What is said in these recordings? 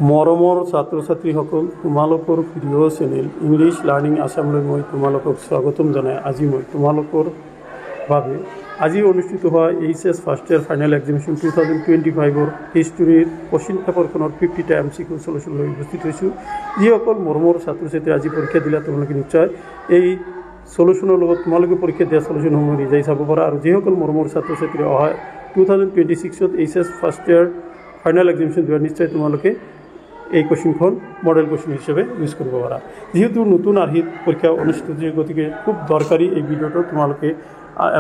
মৰমৰ ছাত্ৰ ছাত্ৰীসকল তোমালোকৰ প্ৰিয় চেনেল ইংলিছ লাৰ্নিং আছামলৈ মই তোমালোকক স্বাগতম জনাই আজি মই তোমালোকৰ বাবে আজি অনুষ্ঠিত হোৱা HS first year final examination 2025ৰ হিষ্ট্ৰীৰ কোৱেশ্চন পেপাৰখনৰ 50টা MCQ সলিউশ্যন লৈ উপস্থিত হৈছোঁ। যিসকল মৰমৰ ছাত্ৰ ছাত্ৰী আজি পৰীক্ষা দিলা তোমালোকে নিশ্চয় এই সলিউশ্যনৰ লগত তোমালোকে পৰীক্ষা দিয়া সলিউশ্যনসমূহ ৰিজাই চাব পাৰা আৰু যিসকল মৰমৰ ছাত্ৰ ছাত্ৰী অহা 2026ত HS first year final examination দিয়া নিশ্চয় তোমালোকে এই কোৱেশ্চনখন মডেল কোৱেশ্চন হিচাপে ইউজ কৰিব পাৰা। যেহেতু নতুন আৰ্হিত পৰীক্ষা অনুষ্ঠিত হৈছে গতিকে খুব দৰকাৰী এই ভিডিঅ'টো তোমালোকে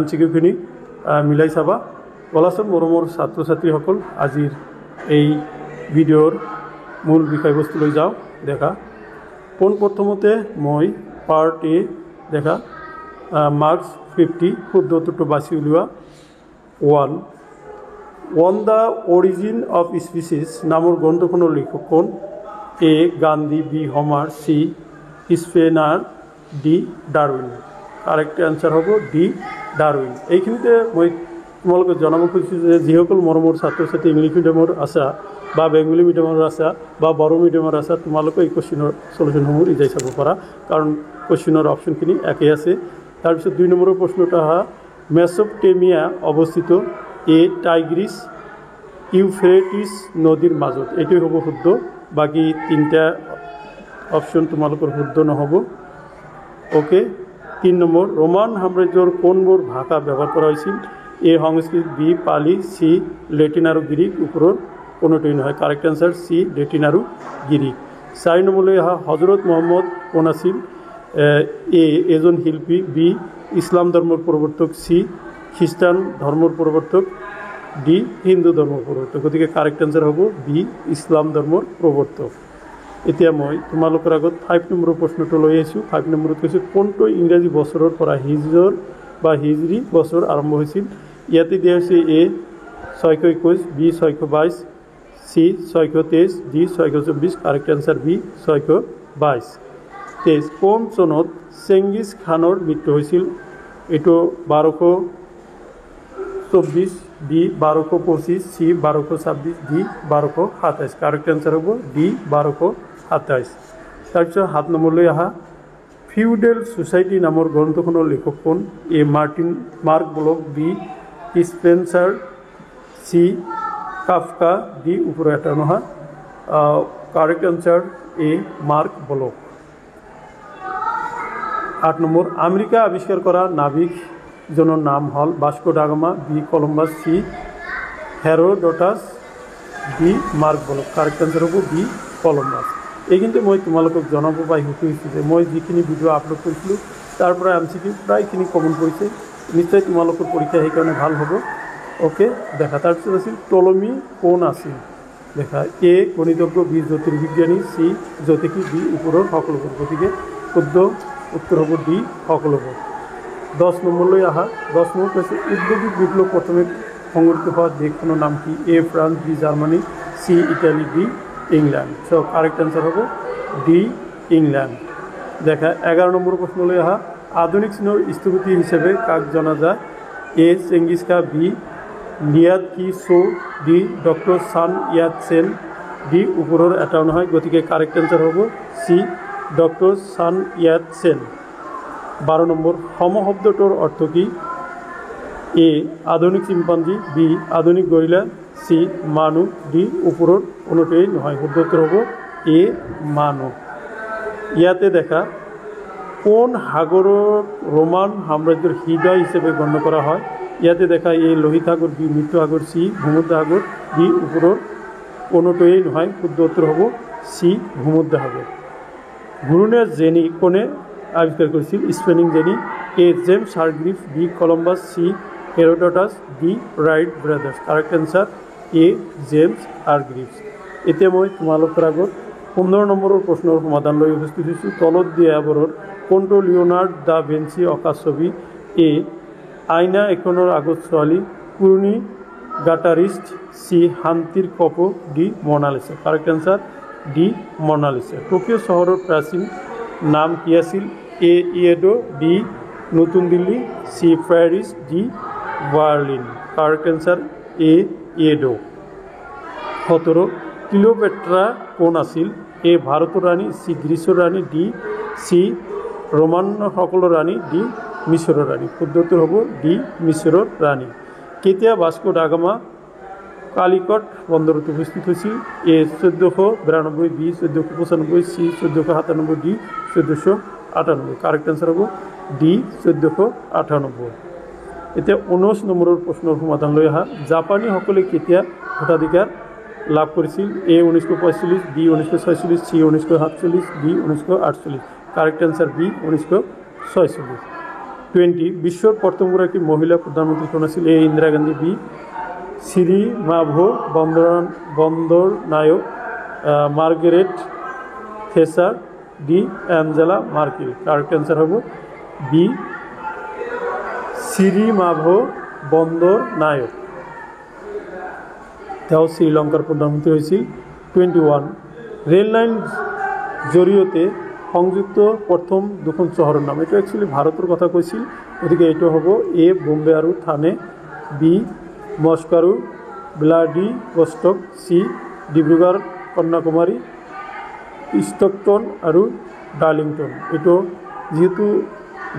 MCQখিনি মিলাই চাবা। বলাচোন মৰমৰ ছাত্ৰ ছাত্ৰীসকল আজিৰ এই ভিডিঅ'ৰ মূল বিষয়বস্তুলৈ যাওঁ। দেখা পোনপ্ৰথমতে মই পাৰ্ট এ দেখা মাৰ্কছ 50 শুদ্ধ উত্তৰটো বাছি উলিওৱা। 1 দ্য অৰিজিন অফ স্পিচিছ নামৰ গ্ৰন্থখনৰ লেখক কোন? A Gandhi, B Homer, C Spenser, D Darwin. Correct answer হ'ব ডি ডাৰউইন। এইখিনিতে মই তোমালোকে জনাব খুজিছোঁ যে যিসকল মৰমৰ ছাত্ৰ ছাত্ৰী ইংলিছ মিডিয়ামৰ আছা বা বেংগলী মিডিয়ামৰ আছা বা বড়ো মিডিয়ামৰ আছা তোমালোকে এই কোৱেশ্চনৰ সলিউশ্যনসমূহ ৰিজাই চাব পাৰা কাৰণ কোৱেশ্চনৰ অপশ্যনখিনি একেই আছে। তাৰপিছত 2 নম্বৰৰ প্ৰশ্নটো অহা মেছ'পটেমিয়া অৱস্থিত এ টাইগ্ৰিছ ইউফ্ৰেটিছ নদীৰ মাজত। এইটোৱে হ'ব শুদ্ধ, বাকী 3টা অপশ্যন তোমালোকৰ শুদ্ধ নহ'ব। অ'কে। 3 নম্বৰ ৰোমান সাম্ৰাজ্যৰ কোনবোৰ ভাষা ব্যৱহাৰ কৰা হৈছিল? এ সংস্কৃত, বি পালি, চি লেটিন আৰু গ্ৰীক। ওপৰৰ কোনোটোৱেই নহয়। কাৰেক্ট এনচাৰ চি লেটিন আৰু গ্ৰীক। 4 নম্বৰলৈ অহা হজৰত মহম্মদ কোন আছিল? এ এজন শিল্পী, বি ইছলাম ধৰ্মৰ প্ৰৱৰ্তক, চি খ্ৰীষ্টান ধৰ্মৰ প্ৰৱৰ্তক, ডি হিন্দু ধৰ্মৰ প্ৰৱৰ্তক। গতিকে কাৰেক্ট এনচাৰ হ'ব বি ইছলাম ধৰ্মৰ প্ৰৱৰ্তক। এতিয়া মই তোমালোকৰ আগত 5 নম্বৰৰ প্ৰশ্নটো লৈ আহিছোঁ। 5 নম্বৰত কৈছোঁ কোনটো ইংৰাজী বছৰৰ পৰা হিজৰ বা হিজৰী বছৰ আৰম্ভ হৈছিল? ইয়াতে দিয়া হৈছে A 621, B 622, C 623, D 624। Correct answer B 622। কোন চনত চেংগিছ খানৰ মৃত্যু হৈছিল? এইটো 1224, B 1225, C 1226, D 1227। Correct answer হ'ব ডি 1227। তাৰপিছত 7 নম্বৰলৈ অহা ফিউডেল ছ'চাইটি নামৰ গ্ৰন্থখনৰ লেখক কোন? A Marc Bloch, B Spencer, C Kafka, D ওপৰৰ এটা নহয়। Correct answer A Marc Bloch. 8 নম্বৰ আমেৰিকা আৱিষ্কাৰ কৰা নাবিকজনৰ নাম হ'ল Vasco da Gama, B Columbus, C Herodotus, D Marc Bloch. Correct answer হ'ব বি কলম্বাছ। এইখিনিতে মই তোমালোকক জনাব পাই সুখী হৈছোঁ যে মই যিখিনি ভিডিঅ' আপলোড কৰিছিলোঁ তাৰ পৰা MCQ প্ৰায়খিনি কমন পৰিছে। নিশ্চয় তোমালোকৰ পৰীক্ষা সেইকাৰণে ভাল হ'ব। অ'কে। দেখা তাৰপিছত আছিল টলমি কোন আছিল? দেখা এ গণিতজ্ঞ, বি জ্যোতিৰ্বিজ্ঞানী, চি জ্যোতিষী, ডি ওপৰৰ সকলোবোৰ। গতিকে শুদ্ধ উত্তৰ হ'ব ডি সকলোবোৰ। 10 নম্বৰলৈ অহা 10 নম্বৰ কৈছে উদ্যোগিক বিপ্লৱ প্ৰথমে সংঘটিত হোৱা দেশখনৰ নাম কি? A France, B Germany, C Italy, D England. So' correct answer হ'ব ডি ইংলেণ্ড। দেখা 11 নম্বৰ প্ৰশ্নলৈ অহা আধুনিক চীনৰ স্থপতি হিচাপে কাক জনা যায়? এ চেংগিছ খান, বি লিয়াট কি চ', ডি ডক্টৰ চান ইয়াট চেন, ডি ওপৰৰ এটাও নহয়। গতিকে কাৰেক্ট এনচাৰ হ'ব চি ডক্টৰ চান ইয়াট চেন। 12 নম্বৰ সম শব্দটোৰ অৰ্থ কি? এ আধুনিক চিম্পাঞ্জী, বি আধুনিক গৰিলা, চি মানুহ, ডি ওপৰৰ কোনোটোৱেই নহয়। শুদ্ধ উত্তৰ হ'ব এ মানুহ। ইয়াতে দেখা কোন সাগৰক ৰোমান সাম্ৰাজ্যৰ হৃদয় হিচাপে গণ্য কৰা হয়? ইয়াতে দেখা এ লোহিত সাগৰ, বি মৃত সাগৰ, চি ভূমধ্য সাগৰ, ডি ওপৰৰ কোনোটোৱেই নহয়। শুদ্ধ উত্তৰ হ'ব চি ভূমধ্য সাগৰ। ঘূৰ্ণীয় জেনী কোনে আৱিষ্কাৰ কৰিছিল? Spinning jenny. A James Hargreaves, B Columbus, C Herodotus, D Wright brothers. Correct answer A James Hargreaves. এতিয়া মই তোমালোকৰ আগত 15 নম্বৰৰ প্ৰশ্নৰ সমাধান লৈ উপস্থিত হৈছোঁ। তলত দিয়াবোৰৰ কোনটো লিঅ'নাৰ্ড দা ভিঞ্চি অঁকা ছবি? এ আইনা এখনৰ আগত ছোৱালী, পুৰণি গাটাৰিষ্ট, চি শান্তিৰ কপো, D Mona Lisa. Correct answer D Mona Lisa. Tokyo' চহৰৰ প্ৰাচীন নাম কি আছিল? এ ইয়েডো, বি নতুন Delhi, C Paris, D Berlin. Correct answer A Yedo. 17 Cleopatra কোন আছিল? এ ভাৰতৰ ৰাণী, চি গ্ৰীচৰ ৰাণী, ডি চি ৰোমান সকলৰ ৰাণী, ডি মিশৰৰ ৰাণী। শুদ্ধ উত্তৰ হ'ব ডি মিশৰৰ ৰাণী। কেতিয়া ভাস্কো ডা গামা কালিকট বন্দৰত উপস্থিত হৈছিল? A 1492, B 1495, C 1497, D 1498। Correct answer হ'ব ডি 1498। এতিয়া 19 নম্বৰৰ প্ৰশ্নৰ সমাধান লৈ অহা। জাপানীসকলে কেতিয়া ভোটাধিকাৰ লাভ কৰিছিল? A 1945, B 1946, C 1947, D 1948। Correct answer B 1946। 20 বিশ্বৰ প্ৰথমগৰাকী মহিলা প্ৰধানমন্ত্ৰী কোন আছিল? A Indira Gandhi, B Sirimavo Bandaranaike, Margaret Thatcher, D Angela Merkel. Correct answer হব বি শ্রীমাভো বন্দরনায়ক। তেওঁ শ্রীলঙ্কার প্রধানমন্ত্রী হয়েছিল। 21 রেল লাইন জড়িয়তে সংযুক্ত প্রথম দুখন চহরের নাম। এটা একচুয়ালি ভারতের কথা কৈছিল, গতিকে এইটো হ'ব এ বোম্বে আৰু থানে, বি মস্কো আৰু Vladivostok, C Dibrugarh Kanyakumari, Stockton আৰু ডাৰ্লিংটন। এইটো যেহেতু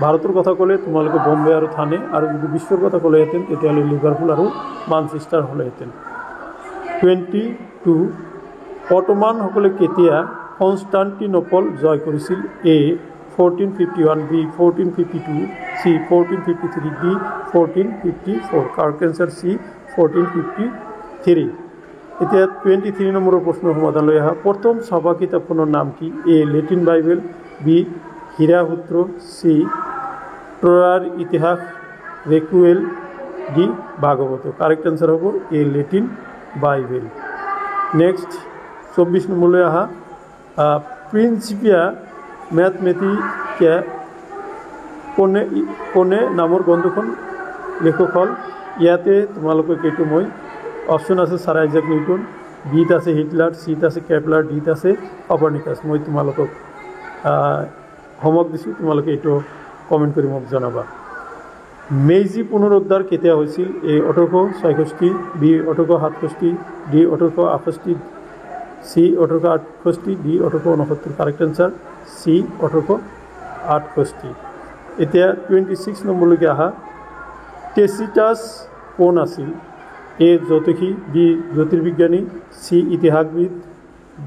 ভাৰতৰ কথা ক'লে তোমালোকে বোম্বে আৰু থানে, আৰু যদি বিশ্বৰ কথা ক'লেহেঁতেন তেতিয়াহ'লে লিভাৰপুল আৰু মানচেষ্টাৰ হ'লেহেঁতেন। 22 অটোমানসকলে কেতিয়া কনষ্টাণ্টিনোপল জয় কৰিছিল? A 1451, B 1452, C 1453, D 1454। Correct answer C 1453। এতিয়া 23 নম্বৰৰ প্ৰশ্নৰ সমাধান লৈ অহা। প্ৰথম সভা কিতাপখনৰ নাম কি? এ লেটিন বাইবেল, বি হীৰাসূত্ৰ, চি ট্ৰয়াৰ ইতিহাস ৰেকুৱেল, ডি ভাগৱত। কাৰেক্ট আনসাৰ হ'ব এ লেটিন বাইবেল। নেক্সট 24 নম্বৰলৈ অহা। প্ৰিন্সিপিয়া ম্যাথমেটিকা কোনে নামৰ গ্ৰন্থখন লেখক হ'ল? ইয়াতে তোমালোকক এইটো মই অপশ্যন আছে ছাৰ আইজাক নিউটন, বিত আছে হিটলাৰ, চিত আছে কেপলাৰ, ডিত আছে কপাৰনিকাছ। মই তোমালোকক হোমৱৰ্ক দিছোঁ, তোমালোকে এইটো কমেণ্ট কৰি মোক জনাবা। মেইজি পুনৰুদ্ধাৰ কেতিয়া হৈছিল? A 1866, B 1867, D 1868, C 1868, D 1869। Correct answer C 1868। এতিয়া 26 নম্বৰলৈকে আহা। টেচিটাছ কোন আছিল? এ জ্যোতিষী, বি জ্যোতিৰ্বিজ্ঞানী, চি ইতিহাসবিদ,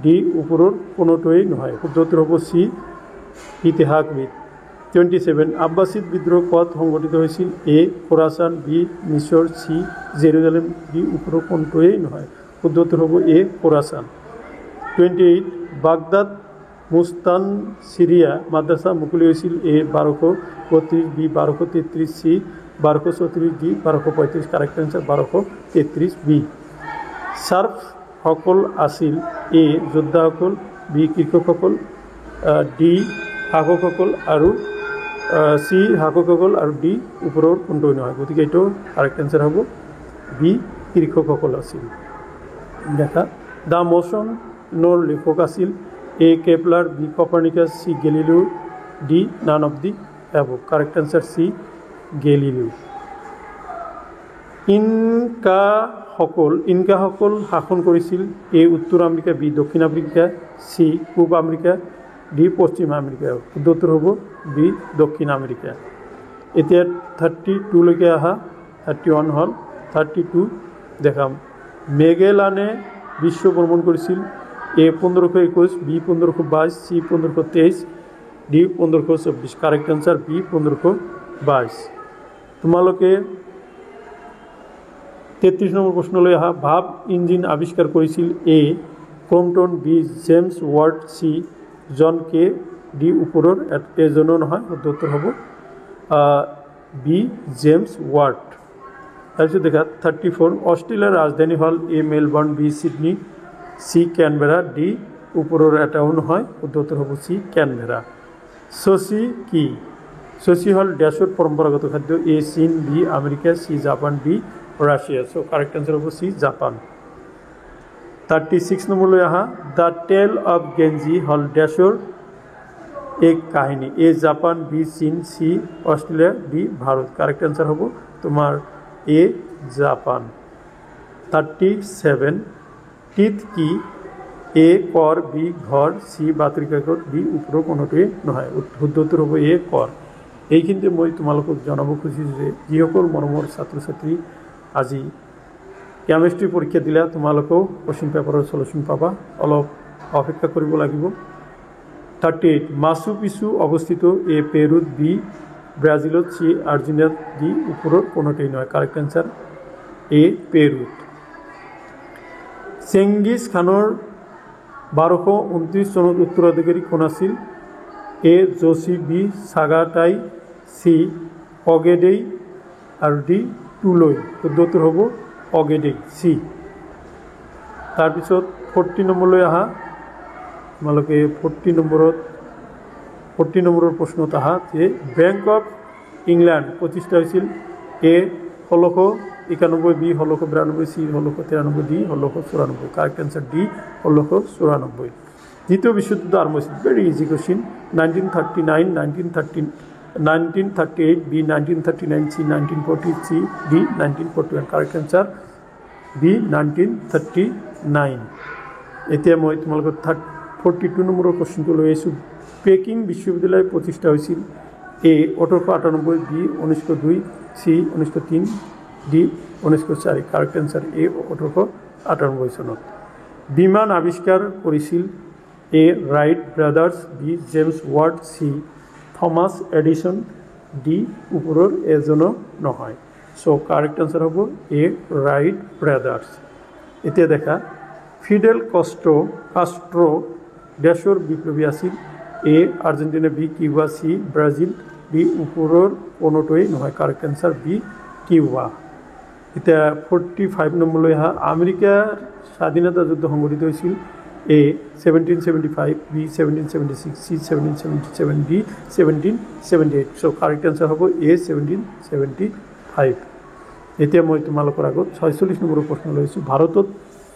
ডি ওপৰৰ কোনোটোৱেই নহয়। শুদ্ধ উত্তৰ হ'ব চি ইতিহাসবিদ। 27 আব্বাসিদ বিদ্ৰোহ ক'ত সংঘটিত হৈছিল? এ খোৰাচান, বি মিছৰ, চি জেৰুজালেম, ডি ওপৰৰ কোনোটোৱেই নহয়। শুদ্ধ উত্তৰ হ'ব এ খোৰাচান। 28 বাগদাদ মুস্তান সিরিয়া মাদ্রাসা মুকলি হয়েছিল? A 1232, B 1233, C 1234, D 1235। Correct answer 1233 B. Serf সকল আছিল? এ যোদ্ধাসকল, বি কৃষকসকল, ডি শাসকসকল আৰু চি শাসকসকল আৰু ডি ওপৰৰ কোনটোৱেই নহয়। গতিকে এইটো কাৰেক্ট আনসাৰ হ'ব বি কৃষকসকল আছিল। দেখা দ্য মোশনৰ লেখক আছিল? A Kepler, B Copernicus, C Galileo, D none of the above. Correct answer C Galileo. ইনকাসকল শাসন কৰিছিল? এ উত্তৰ আমেৰিকা, বি দক্ষিণ আফ্ৰিকা, চি পূব আমেৰিকা, ডি পশ্চিম আমেৰিকা। শুদ্ধ উত্তৰ হ'ব বি দক্ষিণ আমেৰিকা। এতিয়া 32লৈকে আহা। 31 হ'ল। 32 দেখাম। মেগেলানে বিশ্ব ভ্ৰমণ কৰিছিল? A 1521, B 1522, C 1523, D 1524। Correct answer B 1522। তোমালোকে 33 নম্বৰ প্ৰশ্নলৈ আহা। ভাব ইঞ্জিন আৱিষ্কাৰ কৰিছিল? A Crompton, B James Watt, C John Kay, D ওপৰৰ এজনো নহয়। শুদ্ধ উত্তৰ হ'ব বি জেমছ ৱাৰ্ড। তাৰপিছত দেখা 34 অষ্ট্ৰেলিয়াৰ ৰাজধানী হ'ল? A Melbourne, B Sydney, C Canberra, D ওপৰৰ এটাও নহয়। শুদ্ধ উত্তৰ হ'ব চি ক্যানবেৰা। শশী কি? শশী হ'ল ডেছৰ পৰম্পৰাগত খাদ্য? এ চীন, B America, C Japan, D Russia. So' correct answer হ'ব চি জাপান। 36 নম্বৰলৈ আহা। দ্য টেল অফ গেঞ্জি হ'ল ডেছৰ এক কাহিনী? এ জাপান, বি চীন, C Australia, D Bharat. Correct answer হ'ব তোমাৰ এ জাপান। 37 টিথ কি? এ কৰ, বি ঘৰ, চি বাতৰি কাকত, ডি ওপৰৰ কোনোটোৱে নহয়। শুদ্ধ উত্তৰ হ'ব এ কৰ। এইখিনিতে মই তোমালোকক জনাব খুজিছোঁ যে যিসকল মৰমৰ ছাত্ৰ ছাত্ৰী আজি কেমিষ্ট্ৰি পৰীক্ষা দিলা তোমালোকেও কোৱেশ্যন পেপাৰৰ সলিউশ্যন পাবা, অলপ অপেক্ষা কৰিব লাগিব। 38 মাচু পিছু অৱস্থিত, এ পেৰুত, বি ব্ৰাজিলত, চি আৰ্জেণ্টিনাত, ডি ওপৰৰ কোনোটোৱেই নহয়। কাৰেক্ট এনচাৰ এ পেৰুত। চেংগিছ খানৰ 1229 চনত উত্তৰাধিকাৰী কোন আছিল? এ জোচি, বি চাগাটাই, চি অগেডেই আৰু ডি টুলৈ। শুদ্ধ উত্তৰ হ'ব অগেডেই, চি। তাৰপিছত 40 নম্বৰলৈ আহা। তোমালোকে 40 নম্বৰৰ প্ৰশ্নত আহা যে বেংক অফ ইংলেণ্ড প্ৰতিষ্ঠা হৈছিল? A 1691, B 1692, C 1693, D 1694। Correct answer D 1694। দ্বিতীয় বিশ্বযুদ্ধ আৰম্ভ হৈছিল? Very easy question. 1939, 1938, B 1939, C 1940, C D 1941। Correct answer B 1939। এতিয়া মই তোমালোকৰ 42 নম্বৰৰ কুৱেশ্যনটো লৈ আহিছোঁ। পেকিং বিশ্ববিদ্যালয় প্ৰতিষ্ঠা হৈছিল? A 1898, B 1902, C 1903, D 1904। Correct answer A 1898 চনত। বিমান আৱিষ্কাৰ কৰিছিল? A Wright brothers, B James Watt, C Thomas Edison, D ওপৰৰ এজনো নহয়। চ' কাৰেক্ট এনচাৰ হ'ব এ ৰাইট ব্ৰাদাৰ্ছ। এতিয়া দেখা ফিডেল কাষ্ট্ৰো দেশৰ বিপ্লৱী আছিল? A Argentina, B Cuba, C Brazil, D ওপৰৰ কোনোটোৱেই নহয়। Correct answer B Cuba. এতিয়া 45 নম্বৰলৈ আহা। আমেৰিকাৰ স্বাধীনতা যুদ্ধ সংঘটিত হৈছিল? A 1775, B 1776, C 1777, D 1778। So' correct answer হ'ব এ 1775। এতিয়া মই তোমালোকৰ আগত 46 নম্বৰৰ প্ৰশ্ন লৈছোঁ। ভাৰতত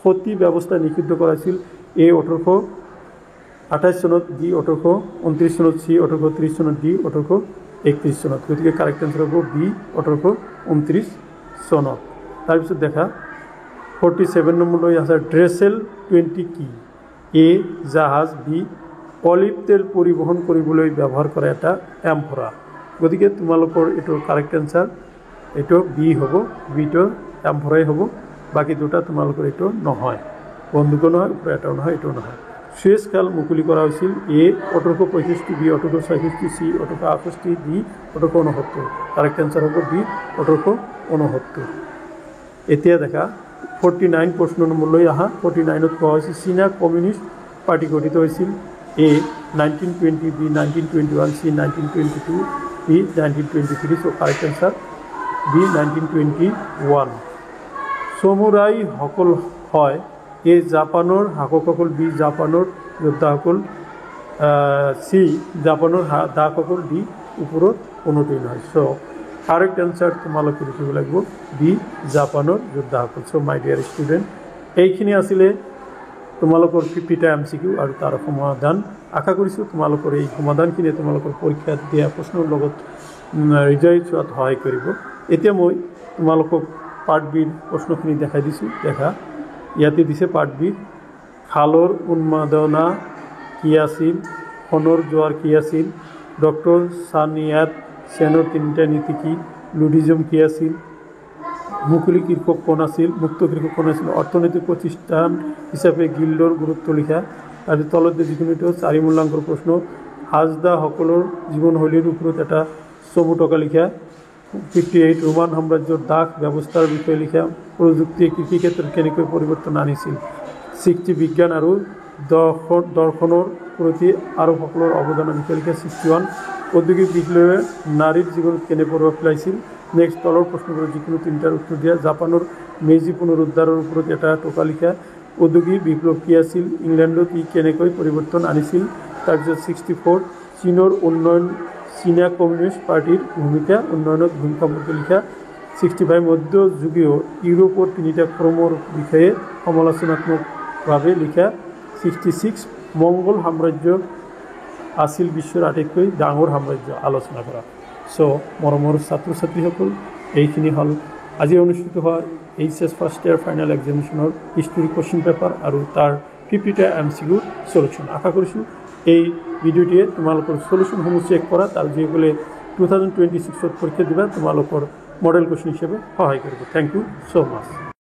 সতী ব্যৱস্থা নিষিদ্ধ কৰাইছিল? এ 1828 চনত, বি 1829 চনত, চি 1830 চনত, ডি 1831 চনত। গতিকে কাৰেক্ট এনচাৰ হ'ব বি 1829 চনত। তাৰপিছত দেখা 47 নম্বৰলৈ আছে ড্ৰেচেল 20 কি? এ জাহাজ, বি অলিভ তেল পৰিবহণ কৰিবলৈ ব্যৱহাৰ কৰা এটা এম্ফৰা। গতিকে তোমালোকৰ এইটোৰ কাৰেক্ট এনচাৰ এইটো বি হ'ব। বিটো এম্ফৰাই হ'ব। বাকী দুটা তোমালোকৰ এইটো নহয়, বন্দুকো নহয়, এটাও নহয়, এইটো নহয়। সুয়েজ খাল মুকলি কৰা হৈছিল? A 1865, B 1866, C 1868, D 1869। Correct answer হ'ব বি 1869। এতিয়া দেখা 49 প্ৰশ্ন নম্বৰলৈ আহা। 49ত কোৱা হৈছে চীনা কমিউনিষ্ট পাৰ্টি গঠিত হৈছিল? এ 1920, বি 1921, চি 1922, ডি 1923। চ' কাৰেক্ট এনচাৰ বি 1921। চমুৰাইসকল হয়? এ জাপানৰ শাসকসকল, বি জাপানৰ যোদ্ধাসকল, চি জাপানৰ দাসসকল, ডি ওপৰত কোনোটোৱেই নহয়। চ' কাৰেক্ট এনচাৰ তোমালোকে লিখিব লাগিব বি জাপানৰ যোদ্ধাসকল। চ' মাই ডিয়াৰ ষ্টুডেণ্ট, এইখিনি আছিলে তোমালোকৰ 50টা MCQ আৰু তাৰ সমাধান। আশা কৰিছোঁ তোমালোকৰ এই সমাধানখিনিয়ে তোমালোকৰ পৰীক্ষাত দিয়া প্ৰশ্নৰ লগত ৰিজাল্ট চোৱাত সহায় কৰিব। এতিয়া মই তোমালোকক পাৰ্ট বিৰ প্ৰশ্নখিনি দেখাই দিছোঁ। দেখা ইয়াতে দিছে পাৰ্ট বি। খালৰ উন্মাদনা কি আছিল? সোণৰ জোৱাৰ কি আছিল? ডক্টৰ ছানিয়াত সেনৰ 3টা নীতি কি? লুডিজম কি আছিল? মুকলি কৃষক কোন আছিল? মুক্ত কৃষক কোন আছিল? অৰ্থনৈতিক প্ৰতিষ্ঠান হিচাপে গিল্ডৰ গুৰুত্ব লিখা। তাৰপিছত তলত যিকোনো এইটো 4 মূল্যাংকৰ প্ৰশ্ন। হাজদাসকলৰ জীৱনশৈলীৰ ওপৰত এটা চমু টকা লিখা। 58 ৰোমান সাম্ৰাজ্যৰ দাস ব্যৱস্থাৰ বিষয়ে লিখা। প্ৰযুক্তিয়ে কৃষি ক্ষেত্ৰত কেনেকৈ পৰিৱৰ্তন আনিছিল? 60 বিজ্ঞান আৰু দৰ্শনৰ প্ৰতি আৰবসকলৰ অৱদানৰ বিষয়ে লিখা। 61 ঔদ্যোগিক বিপ্লৱে নাৰীৰ জীৱনত কেনে প্ৰভাৱ পেলাইছিল? নেক্সট তলৰ প্ৰশ্নবোৰৰ যিকোনো 3টাৰ উত্তৰ দিয়া। জাপানৰ মেজি পুনৰুদ্ধাৰৰ ওপৰত এটা টকা লিখা। ঔদ্যোগিক বিপ্লৱ কি আছিল? ইংলেণ্ডত ই কেনেকৈ পৰিৱৰ্তন আনিছিল? তাৰপিছত 64 চীনৰ উন্নয়ন, চীনা কমিউনিষ্ট পাৰ্টিৰ ভূমিকা উন্নয়নত ভূমিকা সম্পৰ্কে লিখা। 65 মধ্যযুগীয় ইউৰোপৰ 3টা ক্ৰমৰ বিষয়ে সমালোচনাত্মকভাৱে লিখা। 66 মংগোল সাম্ৰাজ্য আছিল বিশ্বৰ আটাইতকৈ ডাঙৰ সাম্ৰাজ্য আলোচনা কৰা। চ' মৰমৰ ছাত্ৰ ছাত্ৰীসকল, এইখিনি হ'ল আজি অনুষ্ঠিত হোৱা HS ফাৰ্ষ্ট ইয়াৰ ফাইনেল এক্সামিনেশ্যনৰ হিষ্টৰী কুৱেশ্যন পেপাৰ আৰু তাৰ 50টা MCQ সলিউশন আশা কৰিছোঁ এই ভিডিঅ'টিয়ে তোমালোকৰ সলিউশনসমূহ চেক কৰা আৰু যিসকলে 2026 পৰীক্ষা দিবা তোমালোকৰ মডেল কুৱেশ্যন হিচাপে সহায় কৰিব। থ্যাংক ইউ সো মাচ।